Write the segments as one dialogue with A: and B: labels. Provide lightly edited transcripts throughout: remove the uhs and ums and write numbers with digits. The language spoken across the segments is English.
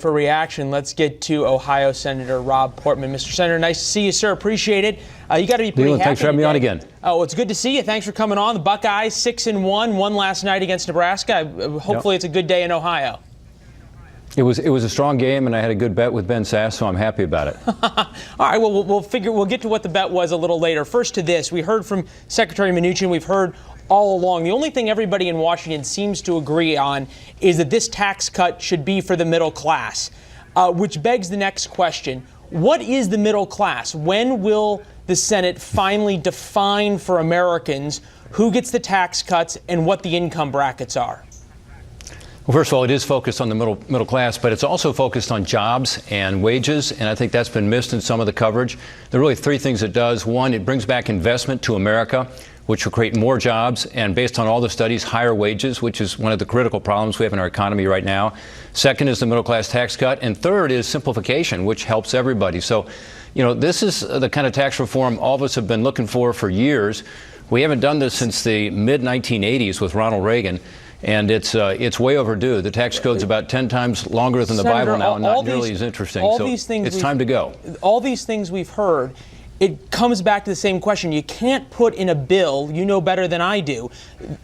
A: For reaction, let's get to Ohio Senator Rob Portman. Mr. Senator, nice to see you, sir. Appreciate it. You got to be pretty
B: Leland,
A: happy.
B: thanks for having me on again.
A: Oh, it's good to see you. Thanks for coming on. The Buckeyes 6-1, won last night against Nebraska. Hopefully, It's a good day in Ohio.
B: It was a strong game, and I had a good bet with Ben Sass, so I'm happy about it.
A: All right, well, we'll get to what the bet was a little later. First to this, we heard from Secretary Mnuchin. We've heard all along. The only thing everybody in Washington seems to agree on is that this tax cut should be for the middle class, which begs the next question. What is the middle class? When will the Senate finally define for Americans who gets the tax cuts and what the income brackets are?
B: Well, first of all, it is focused on the middle class, but it's also focused on jobs and wages, and I think that's been missed in some of the coverage. There are really three things it does. One, it brings back investment to America, which will create more jobs, and based on all the studies, higher wages, which is one of the critical problems we have in our economy right now. Second is the middle class tax cut, and third is simplification, which helps everybody. So, this is the kind of tax reform all of us have been looking for years. We haven't done this since the mid-1980s with Ronald Reagan. And it's way overdue. The tax code's about 10 times longer than the
A: Senator,
B: Bible now, and not nearly as interesting. So it's time to go.
A: All these things we've heard, it comes back to the same question. You can't put in a bill, you know better than I do,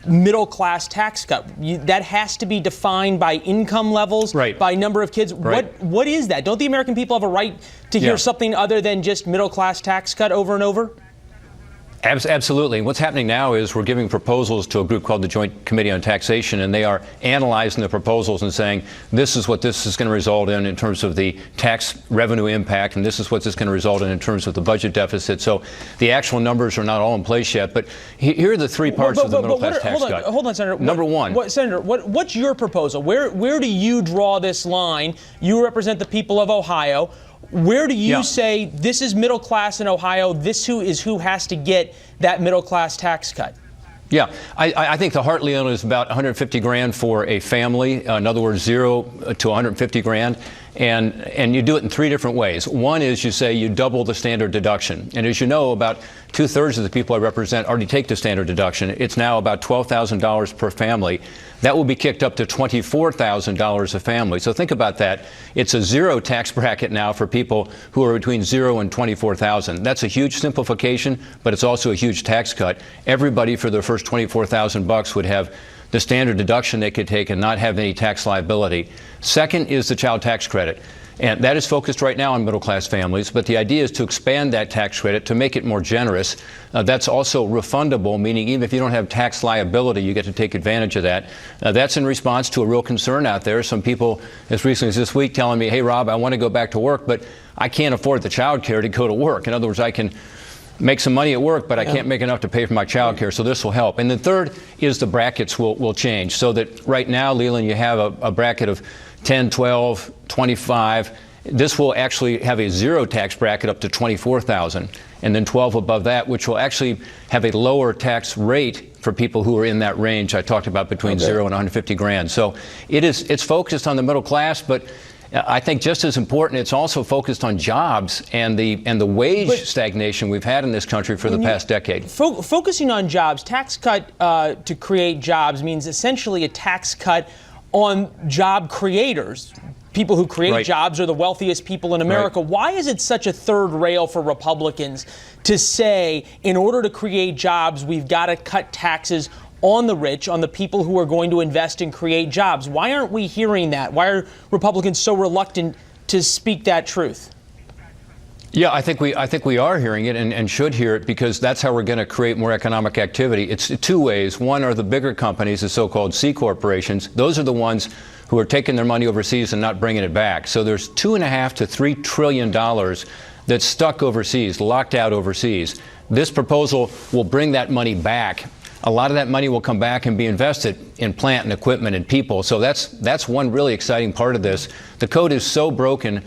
A: middle-class tax cut. That has to be defined by income levels,
B: right,
A: by number of kids.
B: Right.
A: What is that? Don't the American people have a right to hear something other than just middle-class tax cut over and over?
B: Absolutely. What's happening now is we're giving proposals to a group called the Joint Committee on Taxation, and they are analyzing the proposals and saying, this is what this is going to result in terms of the tax revenue impact, and this is what this is going to result in terms of the budget deficit. So the actual numbers are not all in place yet, but here are the three parts of the middle-class tax cut.
A: Hold on, Senator.
B: Number one.
A: Senator, what's your proposal? Where do you draw this line? You represent the people of Ohio. Where do you say this is middle class in Ohio, this is who has to get that middle class tax cut?
B: Yeah, I think the heart limit is about 150 grand for a family. In other words, 0 to 150 grand. And you do it in three different ways. One is you say you double the standard deduction. And as you know, about 2/3 of the people I represent already take the standard deduction. It's now about $12,000 per family. That will be kicked up to $24,000 a family. So think about that. It's a zero tax bracket now for people who are between 0 and 24,000. That's a huge simplification, but it's also a huge tax cut. Everybody for their first 24,000 bucks would have the standard deduction they could take and not have any tax liability. Second is the child tax credit. And that is focused right now on middle-class families, but the idea is to expand that tax credit to make it more generous. That's also refundable, meaning even if you don't have tax liability, you get to take advantage of that. That's in response to a real concern out there. Some people, as recently as this week, telling me, hey, Rob, I want to go back to work, but I can't afford the child care to go to work. In other words, I can make some money at work, but I can't make enough to pay for my child care, so this will help. And the third is the brackets will change, so that right now, Leland, you have a bracket of 10, 12, 25. This will actually have a zero tax bracket up to 24,000, and then 12 above that, which will actually have a lower tax rate for people who are in that range I talked about between 0 and 150 grand. So it's focused on the middle class, but I think just as important, it's also focused on jobs and the wage stagnation we've had in this country for the past decade.
A: Focusing on jobs, tax cut to create jobs means essentially a tax cut on job creators. People who create jobs are the wealthiest people in America. Why is it such a third rail for Republicans to say, in order to create jobs, we've got to cut taxes on the rich, on the people who are going to invest and create jobs? Why aren't we hearing that? Why are Republicans so reluctant to speak that truth?
B: Yeah, I think we are hearing it and should hear it, because that's how we're going to create more economic activity. It's two ways. One are the bigger companies, the so-called C corporations. Those are the ones who are taking their money overseas and not bringing it back. So there's $2.5 to $3 trillion that's stuck overseas, locked out overseas. This proposal will bring that money back. A lot of that money will come back and be invested in plant and equipment and people. So that's one really exciting part of this. The code is so broken,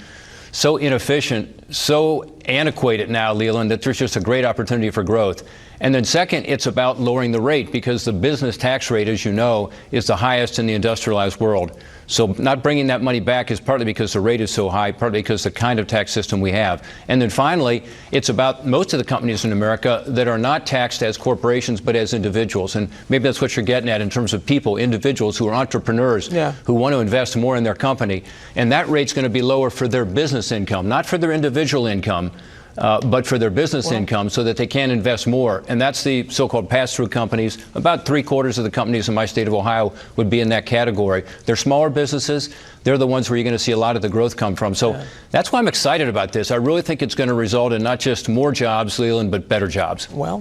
B: so inefficient, so antiquated now, Leland, that there's just a great opportunity for growth. And then second, it's about lowering the rate, because the business tax rate, as you know, is the highest in the industrialized world. So not bringing that money back is partly because the rate is so high, partly because the kind of tax system we have. And then finally, it's about most of the companies in America that are not taxed as corporations but as individuals. And maybe that's what you're getting at in terms of people, individuals who are entrepreneurs, who want to invest more in their company. And that rate's going to be lower for their business income, not for their individual income. But for their business income, so that they can invest more. And that's the so-called pass-through companies. About 3/4 of the companies in my state of Ohio would be in that category. They're smaller businesses. They're the ones where you're going to see a lot of the growth come from. So that's why I'm excited about this. I really think it's going to result in not just more jobs, Leland, but better jobs.
A: Well.